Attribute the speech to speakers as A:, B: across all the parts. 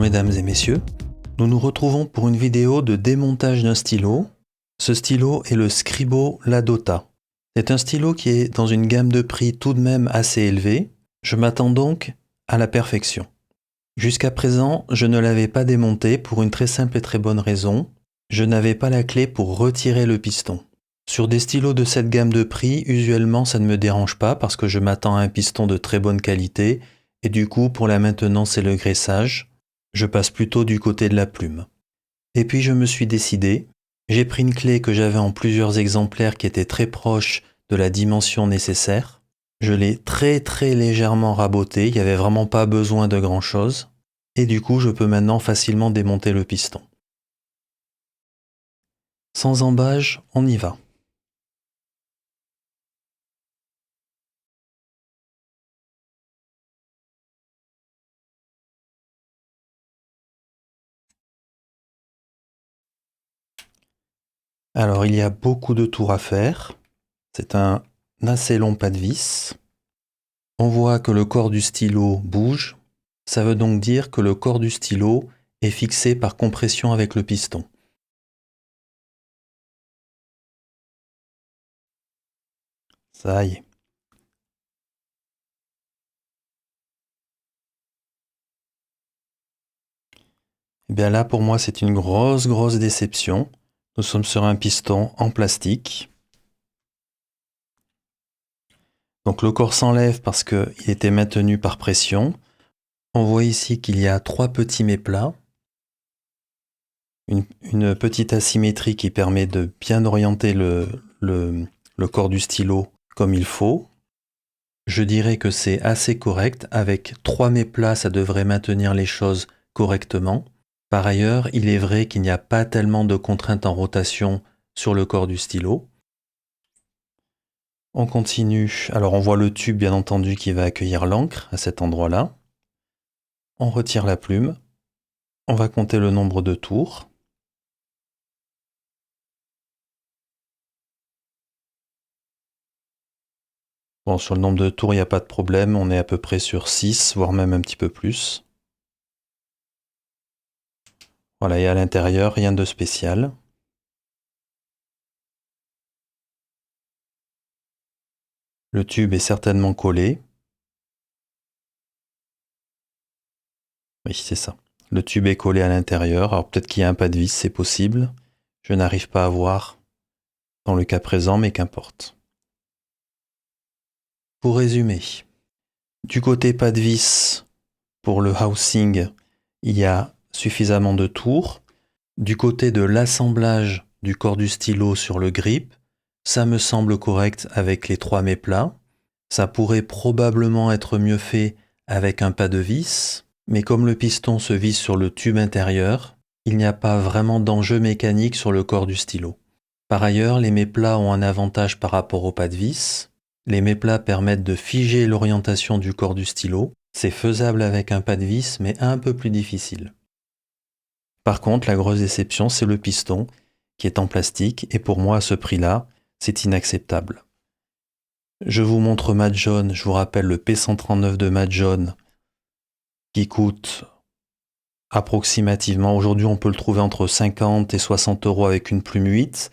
A: mesdames et messieurs, nous nous retrouvons pour une vidéo de démontage d'un stylo. Ce stylo est le Scribo Ladota. C'est un stylo qui est dans une gamme de prix tout de même assez élevée. Je m'attends donc à la perfection. Jusqu'à présent, je ne l'avais pas démonté pour une très simple et très bonne raison. Je n'avais pas la clé pour retirer le piston. Sur des stylos de cette gamme de prix, usuellement ça ne me dérange pas parce que je m'attends à un piston de très bonne qualité et du coup pour la maintenance et le graissage, je passe plutôt du côté de la plume. Et puis je me suis décidé, j'ai pris une clé que j'avais en plusieurs exemplaires qui était très proche de la dimension nécessaire. Je l'ai très légèrement raboté, il n'y avait vraiment pas besoin de grand chose. Et du coup je peux maintenant facilement démonter le piston. Sans embâge, on y va. Alors il y a beaucoup de tours à faire. C'est un assez long pas de vis. On voit que le corps du stylo bouge. Ça veut donc dire que le corps du stylo est fixé par compression avec le piston. Ça y est. Et bien là, pour moi, c'est une grosse déception. Nous sommes sur un piston en plastique. Donc le corps s'enlève parce qu'il était maintenu par pression. On voit ici qu'il y a 3 petits méplats. Une petite asymétrie qui permet de bien orienter le corps du stylo comme il faut. Je dirais que c'est assez correct. Avec 3 méplats, ça devrait maintenir les choses correctement. Par ailleurs, il est vrai qu'il n'y a pas tellement de contraintes en rotation sur le corps du stylo. On continue. Alors on voit le tube bien entendu qui va accueillir l'encre à cet endroit-là. On retire la plume. On va compter le nombre de tours. Bon, sur le nombre de tours, il n'y a pas de problème. On est à peu près sur 6, voire même un petit peu plus. Voilà, et à l'intérieur, rien de spécial. Le tube est certainement collé. Oui, c'est ça. Le tube est collé à l'intérieur. Alors peut-être qu'il y a un pas de vis, c'est possible. Je n'arrive pas à voir dans le cas présent, mais qu'importe. Pour résumer, du côté pas de vis, pour le housing, il y a suffisamment de tours. Du côté de l'assemblage du corps du stylo sur le grip, ça me semble correct avec les 3 méplats. Ça pourrait probablement être mieux fait avec un pas de vis, mais comme le piston se visse sur le tube intérieur, il n'y a pas vraiment d'enjeu mécanique sur le corps du stylo. Par ailleurs, les méplats ont un avantage par rapport au pas de vis. Les méplats permettent de figer l'orientation du corps du stylo. C'est faisable avec un pas de vis, mais un peu plus difficile. Par contre, la grosse déception, c'est le piston qui est en plastique, et pour moi, à ce prix-là, c'est inacceptable. Je vous montre Madjon, je vous rappelle le P139 de Madjon, qui coûte approximativement, aujourd'hui on peut le trouver entre 50 et 60 € avec une plume 8,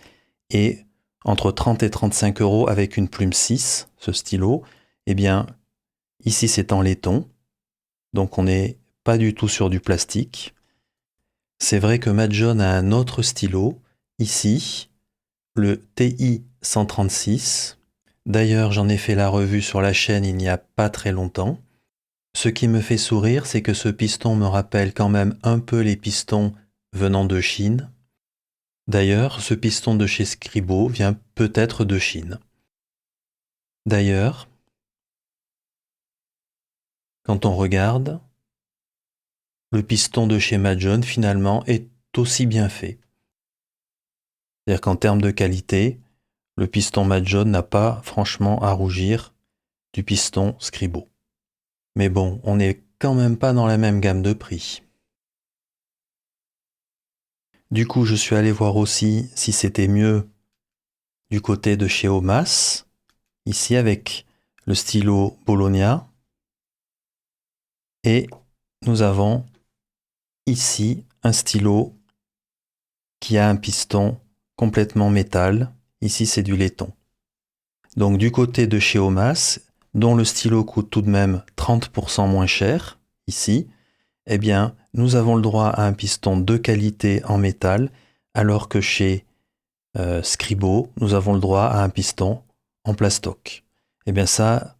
A: et entre 30 et 35 € avec une plume 6, ce stylo. Eh bien, ici c'est en laiton, donc on n'est pas du tout sur du plastique. C'est vrai que Madjon a un autre stylo, ici, le TI 136. D'ailleurs, j'en ai fait la revue sur la chaîne il n'y a pas très longtemps. Ce qui me fait sourire, c'est que ce piston me rappelle quand même un peu les pistons venant de Chine. D'ailleurs, ce piston de chez Scribo vient peut-être de Chine. D'ailleurs, quand on regarde, le piston de chez Madjon finalement est aussi bien fait. C'est-à-dire qu'en termes de qualité, le piston Madjon n'a pas franchement à rougir du piston Scribo. Mais bon, on n'est quand même pas dans la même gamme de prix. Du coup, je suis allé voir aussi si c'était mieux du côté de chez Omas, ici avec le stylo Bologna. Et nous avons ici un stylo qui a un piston complètement métal. Ici, c'est du laiton. Donc du côté de chez Omas, dont le stylo coûte tout de même 30% moins cher, ici, eh bien, nous avons le droit à un piston de qualité en métal, alors que chez Scribo, nous avons le droit à un piston en plastoc. Eh bien ça,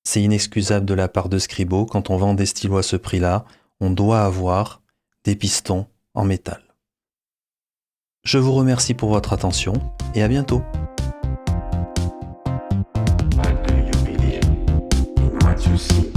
A: c'est inexcusable de la part de Scribo. Quand on vend des stylos à ce prix-là, on doit avoir des pistons en métal. Je vous remercie pour votre attention et à bientôt.
B: Why do you believe in what you see?